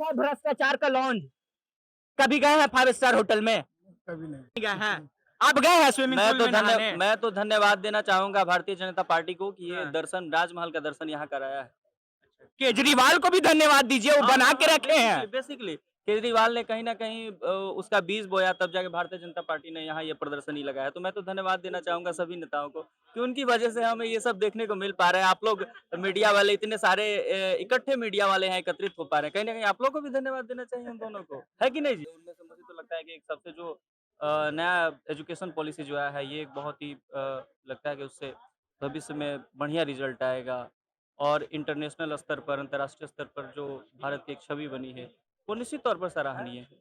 क्या भ्रष्टाचार का लॉन्ज कभी गए हैं 5 स्टार होटल में? कभी नहीं। नहीं गए हैं। आप गए हैं स्विमिंग पूल में नहाने? मैं तो धन्यवाद देना चाहूंगा भारतीय जनता पार्टी को कि ये हाँ। दर्शन राजमहल का दर्शन यहाँ कराया है। केजरीवाल को भी धन्यवाद दीजिए, वो बना के रखे हैं। बेसिकली केजरीवाल ने कहीं ना कहीं उसका बीज बोया, तब जाके भारतीय जनता पार्टी ने यहाँ ये प्रदर्शनी लगाया। तो मैं तो धन्यवाद देना चाहूंगा सभी नेताओं को कि उनकी वजह से हमें ये सब देखने को मिल पा रहा है। आप लोग मीडिया वाले इतने सारे इकट्ठे मीडिया वाले हैं, एकत्रित हो पा रहे हैं, कहीं ना कहीं आप लोग को भी धन्यवाद देना चाहिए उन दोनों को, है कि नहीं जी? उनमें से मुझे तो लगता है कि एक सबसे जो नया एजुकेशन पॉलिसी जो है ये एक बहुत ही लगता है कि उससे भविष्य में बढ़िया रिजल्ट आएगा और इंटरनेशनल स्तर पर, अंतर्राष्ट्रीय स्तर पर जो भारत की एक छवि बनी है, वो निश्चित तौर पर सराहनीय है।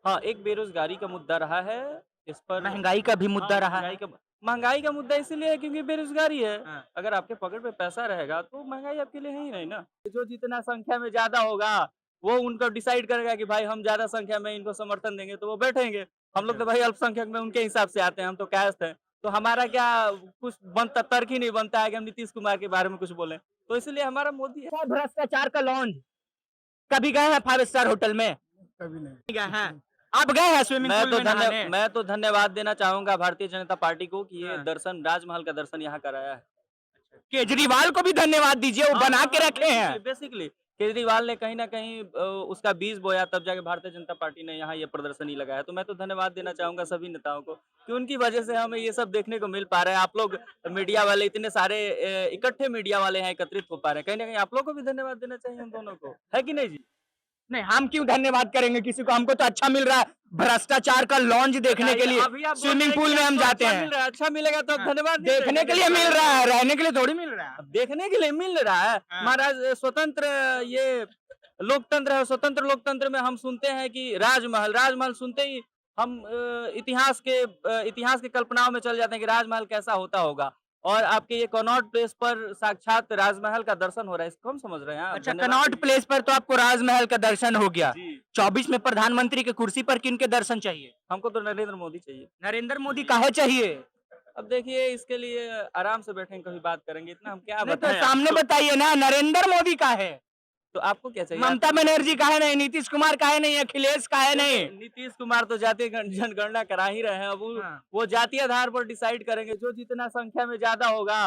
हाँ, एक बेरोज़गारी का मुद्दा रहा है, इस पर महंगाई का भी मुद्दा रहा है। महँगाई का मुद्दा इसीलिए है क्योंकि बेरोज़गारी है। हाँ। अगर आपके पॉकेट में पैसा रहेगा तो महँगाई आपके लिए है ही नहीं ना। जो जितना संख्या में ज़्यादा होगा, वो उनको डिसाइड करेगा कि भाई हम ज़्यादा संख्या में इनको समर्थन देंगे तो वो बैठेंगे। हम लोग तो भाई अल्पसंख्यक में उनके हिसाब से आते हैं, हम तो कास्ट हैं। तो हमारा क्या कुछ बनता, तर्क ही नहीं बनता है कि हम नीतीश कुमार के बारे में कुछ बोलें। तो इसलिए हमारा मोदी है। क्या भ्रष्टाचार का लॉन्ज कभी गए हैं 5 स्टार होटल में? कभी नहीं। नहीं गए हैं। आप गए हैं स्विमिंग पूल में नहाने? मैं तो धन्यवाद देना चाहूंगा भारतीय जनता पार्टी को कि ये हाँ। दर्शन राजमहल का दर्शन यहाँ कराया है। केजरीवाल को भी धन्यवाद दीजिए, वो बना के रखे हैं। बेसिकली केजरीवाल ने कहीं ना कहीं उसका बीज बोया, तब जाके भारतीय जनता पार्टी ने यहाँ ये प्रदर्शनी लगाया। तो मैं तो धन्यवाद देना चाहूंगा सभी नेताओं को कि उनकी वजह से हमें ये सब देखने को मिल पा रहा है। आप लोग मीडिया वाले इतने सारे इकट्ठे मीडिया वाले हैं, एकत्रित हो पा रहे हैं, कहीं ना कहीं आप लोग को भी धन्यवाद देना चाहिए उन दोनों को, है कि नहीं जी? नहीं, हम क्यों धन्यवाद करेंगे किसी को? हमको तो अच्छा मिल रहा है भ्रष्टाचार का लॉन्ज देखने के लिए। अभी आप बोल रहे स्विमिंग हैं पूल कि में हम आपको जाते अच्छा हैं। मिल रहा है, अच्छा मिलेगा तो हाँ, धन्यवाद नहीं देखने के लिए देंगे। मिल रहा है, रहने के लिए थोड़ी मिल रहा है। अब देखने के लिए मिल रहा है। हाँ। महाराज स्वतंत्र ये लोकतंत्र है, स्वतंत्र लोकतंत्र में हम सुनते हैं कि राजमहल, राजमहल सुनते ही हम इतिहास के कल्पनाओं में चल जाते हैं कि राजमहल कैसा होता होगा। और आपके ये कनॉट प्लेस पर साक्षात राजमहल का दर्शन हो रहा है, इसको हम समझ रहे हैं। अच्छा, धन्यवाद कनॉट दीजिए। प्लेस पर तो आपको राजमहल का दर्शन हो गया। जी, 24 में प्रधानमंत्री की कुर्सी पर किनके दर्शन चाहिए? हमको तो नरेंद्र मोदी चाहिए। नरेंद्र मोदी काहे चाहिए? अब देखिए इसके लिए आराम से बैठेंगे, कभी बात करेंगे, इतना हम क्या नहीं तो बताएं सामने आपको? बताइए ना, नरेंद्र मोदी का है, तो आपको क्या चाहिए? ममता बनर्जी का है नहीं, नीतीश कुमार का है नहीं, अखिलेश का है नहीं। नीतीश कुमार तो जातीय जनगणना करा ही रहे हैं। अब हाँ। वो जातीय आधार पर डिसाइड करेंगे। जो जितना संख्या में ज्यादा होगा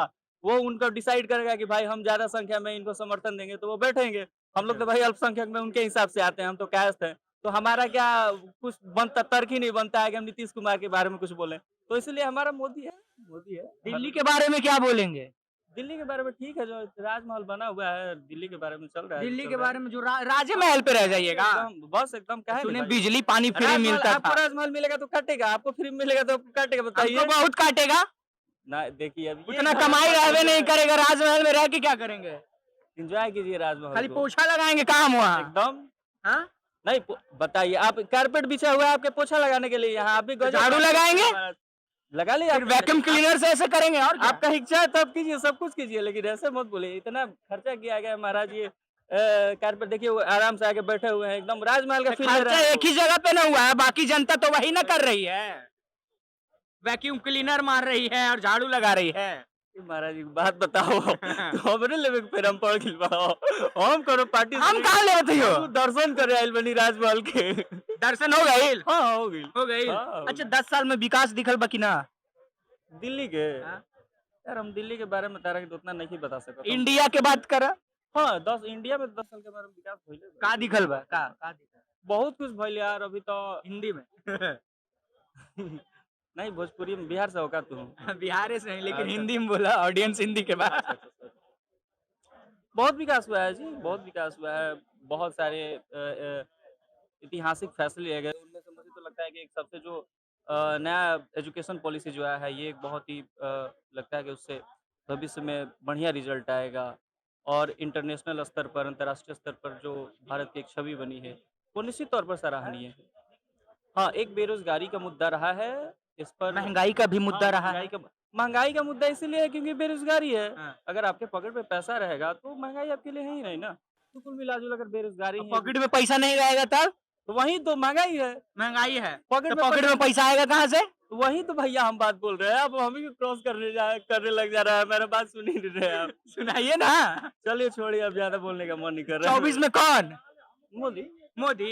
वो उनको डिसाइड करेगा कि भाई हम ज्यादा संख्या में इनको समर्थन देंगे तो वो बैठेंगे। हम लोग तो भाई अल्पसंख्यक में उनके हिसाब से आते हैं, हम तो कास्ट हैं। तो हमारा क्या कुछ बनता, तर्क ही नहीं बनता है कि हम नीतीश कुमार के बारे में कुछ बोलें। तो इसलिए हमारा मोदी है, मोदी है। दिल्ली के बारे में क्या बोलेंगे? दिल्ली के बारे में ठीक है, जो राजमहल बना हुआ है, दिल्ली के बारे में चल रहा है। दिल्ली चल के रहा है। बारे में जो राजमहल पे रह जाइएगा। एकदम बस एकदम कहे सुने बिजली पानी फ्री मिलता आपको था। राजमहल मिलेगा तो काटेगा, आपको फ्री मिलेगा तो काटेगा, बताइए। हमको बहुत काटेगा, ना देखिए अब उतना कमाई रहवे नहीं करेगा, राजमहल में रह के क्या करेंगे? एंजॉय कीजिए राजमहल खाली को। पोछा लगाएंगे काम वहाँ। एकदम हाँ? नहीं बताइए, आप कारपेट बिछा हुआ है आपके पोछा लगाने के लिए, यहाँ आप भी गजब झाड़ू बात लगाएंगे? करते हैं महाराज। लगा लिया फिर वैक्यूम क्लीनर से ऐसे करेंगे और क्या? आपका इच्छा है तब कीजिए, सब कुछ कीजिए, लेकिन ऐसे मत बोलिए। इतना खर्चा किया गया है महाराज, ये कारपेट देखिए वो आराम से आके बैठे हुए हैं, एकदम राजमहल का फील ले खर्चा रहे हैं एक ही जगह पे ना हुआ है, बाकी जनता तो वही ना कर रही है, वैक्यूम क्लीनर मार रही है और झाड़ू लगा रही है। वो। महाराज एक बात बताओ तो हमरे लेवे के पैर हम पड़ गिल बाओ, हम करो पार्टी हम कहाँ लेवत हो? हम दर्शन करे आइल बनी राजमहल के। दर्शन हो गई? हाँ हो गई। हो गई। हाँ। अच्छा, 10 साल में विकास दिखल बा कि ना? दिल्ली के हाँ। यार हम दिल्ली के बारे में तारा के तो उतना नहीं बता सकता। इंडिया के बात कर, हाँ 10 इंडिया में 10 साल के बारे में विकास भइले बा। का दिखल बा? का दिखल? बहुत कुछ भइल यार अभी तो। हिंदी में। नहीं भोजपुरी में, बिहार से होगा तू। बिहार से नहीं, लेकिन अच्छा। हिंदी में बोला, ऑडियंस हिंदी के अच्छा, बाद। अच्छा, अच्छा। बहुत विकास हुआ है जी, बहुत विकास हुआ है। बहुत सारे ऐतिहासिक फैसले लिए गए, उनमें से मुझे तो लगता है कि एक सबसे जो नया एजुकेशन पॉलिसी जो है ये एक बहुत ही लगता है कि उससे भविष्य में बढ़िया रिजल्ट आएगा और इंटरनेशनल स्तर पर, अंतर्राष्ट्रीय स्तर पर जो भारत की एक छवि बनी है, वो निश्चित तौर पर सराहनीय है। हाँ, एक बेरोज़गारी का मुद्दा रहा है, इस पर महंगाई का भी मुद्दा रहा है। महँगाई का मुद्दा इसीलिए है क्योंकि बेरोज़गारी है। हाँ। अगर आपके पॉकेट में पैसा रहेगा तो महँगाई आपके लिए है ही नहीं ना। तो कुल मिला-जुला अगर बेरोज़गारी है पॉकेट में पैसा नहीं रहेगा तब तो वही तो महँगाई है। महंगाई है। पॉकेट तो में पॉकेट में पैसा आएगा कहाँ से? वही तो भैया हम बात बोल रहे हैं, अब हम ही क्रॉस करने लग जा रहा है, मेरा बात सुन ही नहीं रहे आप। सुनाइए ना। चलिए छोड़िए, अब ज़्यादा बोलने का मन नहीं कर रहा है। 24 में कौन? मोदी मोदी